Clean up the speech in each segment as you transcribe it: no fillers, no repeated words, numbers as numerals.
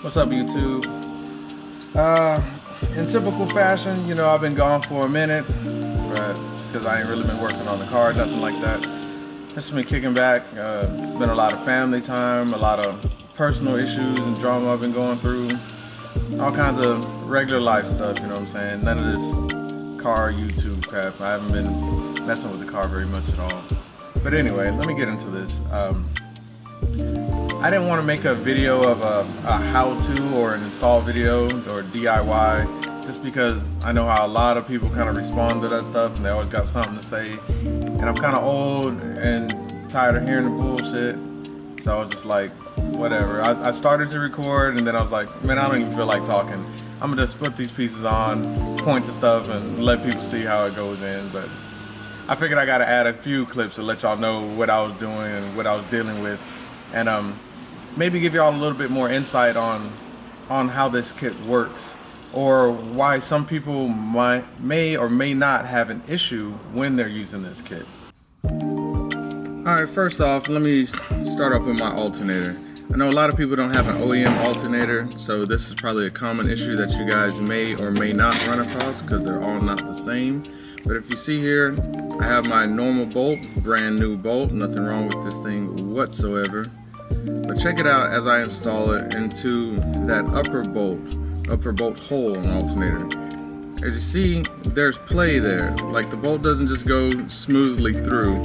What's up, YouTube? In typical fashion, you know, I've been gone for a minute, but it's because I ain't really been working on the car, nothing like that. Just been kicking back. It's been a lot of family time, a lot of personal issues and drama I've been going through. All kinds of regular life stuff, you know what I'm saying? None of this car YouTube crap. I haven't been messing with the car very much at all. But anyway, let me get into this. I didn't want to make a video of a how-to or an install video or DIY, just because I know how a lot of people kind of respond to that stuff and they always got something to say. And I'm kind of old and tired of hearing the bullshit. So I was just like, whatever. I started to record and then I was like, man, I don't even feel like talking. I'm gonna just put these pieces on, point to stuff and let people see how it goes in. But I figured I gotta add a few clips to let y'all know what I was doing and what I was dealing with. And maybe give y'all a little bit more insight on how this kit works, or why some people may or may not have an issue when they're using this kit. Alright, first off, let me start off with my alternator. I know a lot of people don't have an OEM alternator, so this is probably a common issue that you guys may or may not run across because they're all not the same. But if you see here, I have my normal bolt, brand new bolt, nothing wrong with this thing whatsoever. But check it out as I install it into that upper bolt hole on the alternator. As you see, there's play there. Like, the bolt doesn't just go smoothly through.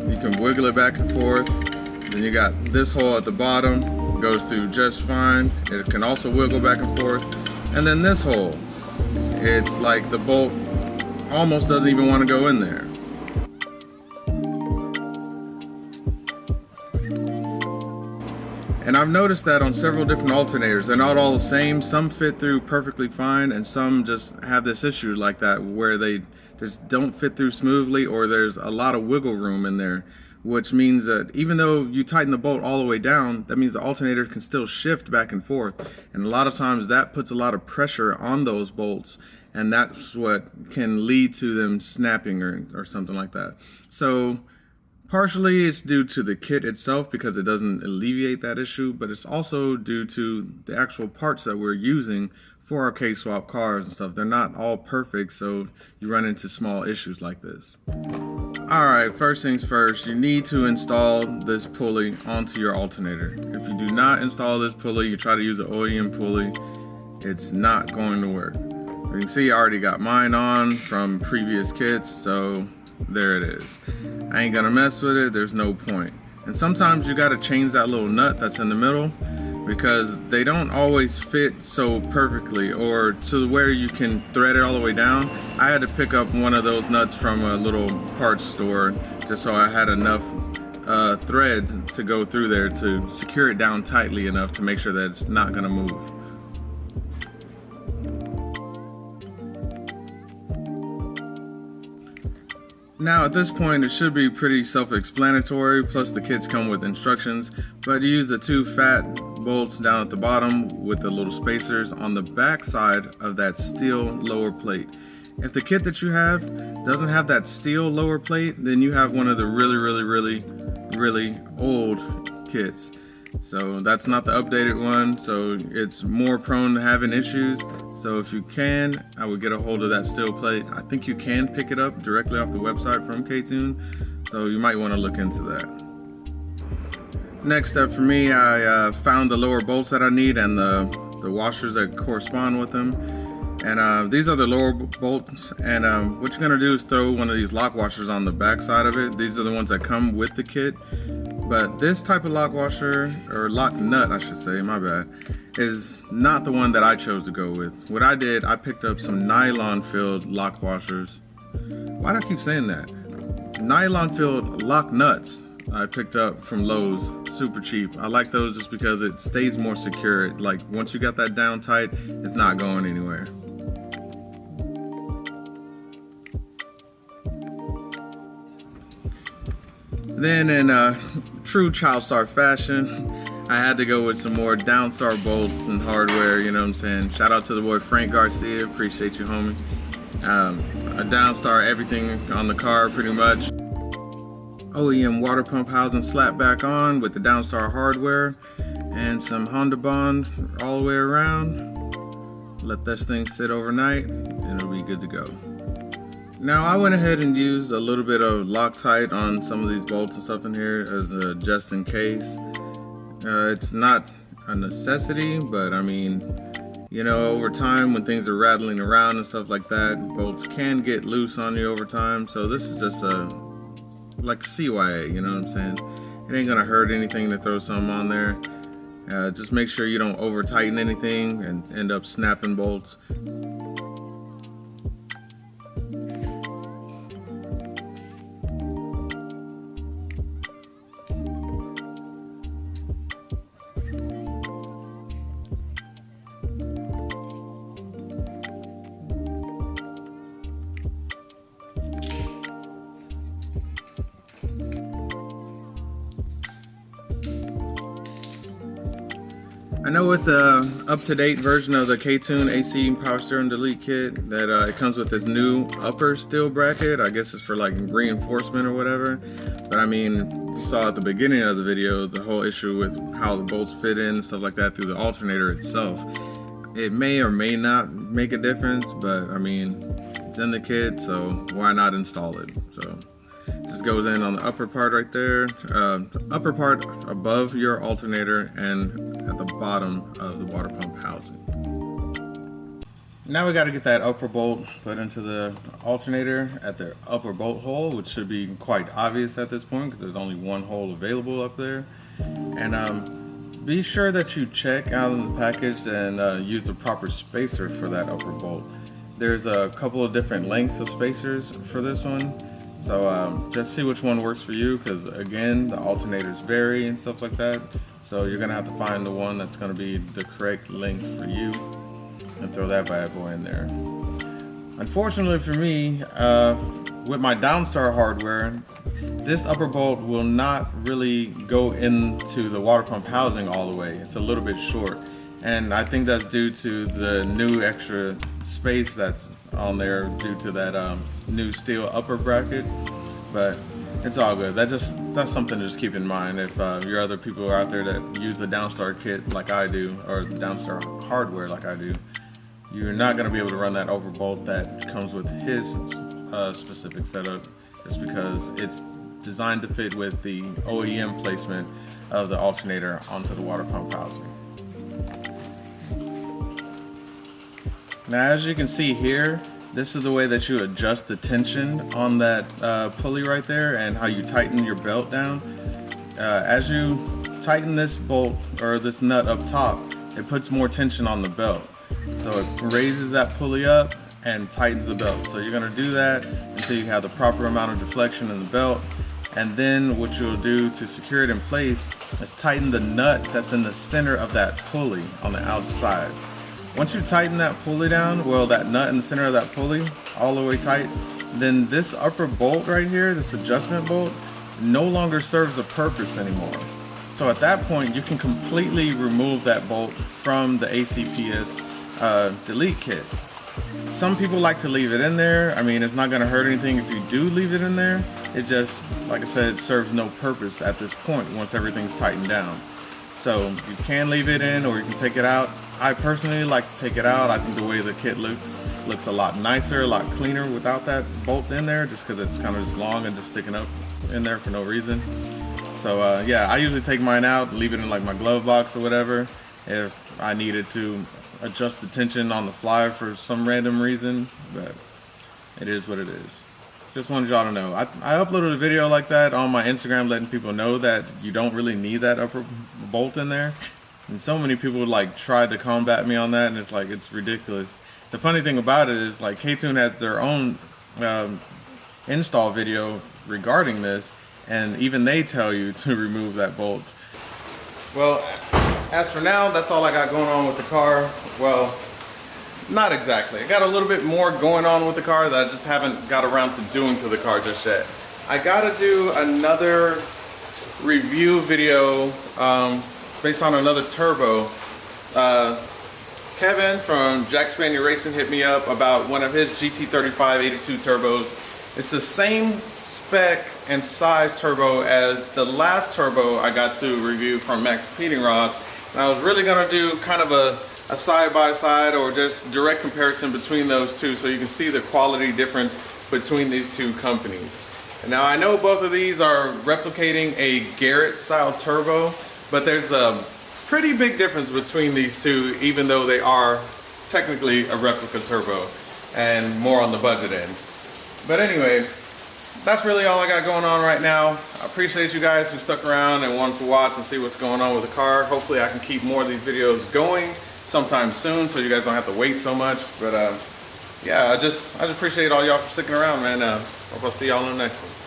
You can wiggle it back and forth. Then you got this hole at the bottom, goes through just fine. It can also wiggle back and forth. And then this hole, it's like the bolt almost doesn't even want to go in there. And I've noticed that on several different alternators. They're not all the same. Some fit through perfectly fine and some just have this issue like that where they just don't fit through smoothly, or there's a lot of wiggle room in there, which means that even though you tighten the bolt all the way down, that means the alternator can still shift back and forth. And a lot of times that puts a lot of pressure on those bolts, and that's what can lead to them snapping or something like that. So partially it's due to the kit itself because it doesn't alleviate that issue, but it's also due to the actual parts that we're using for our K-swap cars and stuff. They're not all perfect, so you run into small issues like this. Alright, first things first, you need to install this pulley onto your alternator. If you do not install this pulley, you try to use an OEM pulley, it's not going to work. You can see I already got mine on from previous kits, so there it is. I ain't gonna mess with it, there's no point. And sometimes you gotta change that little nut that's in the middle, because they don't always fit so perfectly, or to where you can thread it all the way down. I had to pick up one of those nuts from a little parts store just so I had enough thread to go through there to secure it down tightly enough to make sure that it's not gonna move. Now at this point it should be pretty self-explanatory, plus the kits come with instructions, but you use the two fat bolts down at the bottom with the little spacers on the back side of that steel lower plate. If the kit that you have doesn't have that steel lower plate, then you have one of the really old kits. So that's not the updated one, so it's more prone to having issues. So if you can, I would get a hold of that steel plate. I think you can pick it up directly off the website from Ktuned, so you might want to look into that. Next step for me, I found the lower bolts that I need and the washers that correspond with them. And these are the lower bolts, and what you're gonna do is throw one of these lock washers on the back side of it. These are the ones that come with the kit. But this type of lock washer, or lock nut I should say, my bad, is not the one that I chose to go with. What I did, I picked up some nylon filled lock washers. Why do I keep saying that? Nylon filled lock nuts I picked up from Lowe's, super cheap. I like those just because it stays more secure. Like, once you got that down tight, it's not going anywhere. Then in true Downstar fashion, I had to go with some more Downstar bolts and hardware, you know what I'm saying? Shout out to the boy Frank Garcia, appreciate you, homie. A Downstar everything on the car pretty much. OEM water pump housing slapped back on with the Downstar Hardware. and some Honda Bond all the way around. Let this thing sit overnight and it'll be good to go. Now I went ahead and used a little bit of Loctite on some of these bolts and stuff in here as a just in case. It's not a necessity, but I mean, you know, over time when things are rattling around and stuff like that, bolts can get loose on you over time. So this is just like CYA, you know what I'm saying? It ain't gonna hurt anything to throw some on there. Just make sure you don't over tighten anything and end up snapping bolts. I know with the up-to-date version of the Ktuned AC Power Steering Delete Kit that it comes with this new upper steel bracket. I guess it's for like reinforcement or whatever. But I mean, if you saw at the beginning of the video, the whole issue with how the bolts fit in and stuff like that through the alternator itself. It may or may not make a difference, but I mean, it's in the kit, so why not install it? So just goes in on the upper part right there, upper part above your alternator and at the bottom of the water pump housing. Now we got to get that upper bolt put into the alternator at the upper bolt hole, which should be quite obvious at this point because there's only one hole available up there. And be sure that you check out in the package and use the proper spacer for that upper bolt. There's a couple of different lengths of spacers for this one. So just see which one works for you, because again, the alternators vary and stuff like that. So you're gonna have to find the one that's gonna be the correct length for you and throw that bad boy in there. Unfortunately for me, with my Downstar hardware, this upper bolt will not really go into the water pump housing all the way. It's a little bit short. And I think that's due to the new extra space that's on there due to that new steel upper bracket, but it's all good. That's something to just keep in mind if your other people are out there that use the Downstar kit like I do, or the Downstar hardware like I do. You're not going to be able to run that upper bolt that comes with his specific setup, just because it's designed to fit with the OEM placement of the alternator onto the water pump housing. Now, as you can see here, this is the way that you adjust the tension on that pulley right there and how you tighten your belt down. As you tighten this bolt or this nut up top, it puts more tension on the belt. So it raises that pulley up and tightens the belt. So you're going to do that until you have the proper amount of deflection in the belt. And then what you'll do to secure it in place is tighten the nut that's in the center of that pulley on the outside. Once you tighten that pulley down, well, that nut in the center of that pulley all the way tight, then this upper bolt right here, this adjustment bolt, no longer serves a purpose anymore. So at that point, you can completely remove that bolt from the ACPS delete kit. Some people like to leave it in there. I mean, it's not going to hurt anything if you do leave it in there. It just, like I said, serves no purpose at this point once everything's tightened down. So you can leave it in or you can take it out. I personally like to take it out. I think the way the kit looks a lot nicer, a lot cleaner without that bolt in there, just because it's kind of just long and just sticking up in there for no reason. So yeah, I usually take mine out, leave it in like my glove box or whatever if I needed to adjust the tension on the fly for some random reason, but it is what it is. Just wanted y'all to know. I uploaded a video like that on my Instagram letting people know that you don't really need that upper bolt in there. And so many people like tried to combat me on that, and it's like, it's ridiculous. The funny thing about it is like Ktuned has their own install video regarding this, and even they tell you to remove that bolt. Well, as for now, that's all I got going on with the car. Well, not exactly. I got a little bit more going on with the car that I just haven't got around to doing to the car just yet. I gotta do another review video based on another turbo. Kevin from Jack Spanier Racing hit me up about one of his GT35 82 turbos. It's the same spec and size turbo as the last turbo I got to review from Max Heating Rods, And I was really gonna do kind of a side-by-side or just direct comparison between those two so you can see the quality difference between these two companies. And now I know both of these are replicating a Garrett style turbo, but there's a pretty big difference between these two, even though they are technically a replica turbo and more on the budget end. But anyway, that's really all I got going on right now. I appreciate you guys who stuck around and wanted to watch and see what's going on with the car. Hopefully I can keep more of these videos going sometime soon so you guys don't have to wait so much. But yeah, I just appreciate all y'all for sticking around, man. Hope I'll see y'all in the next one.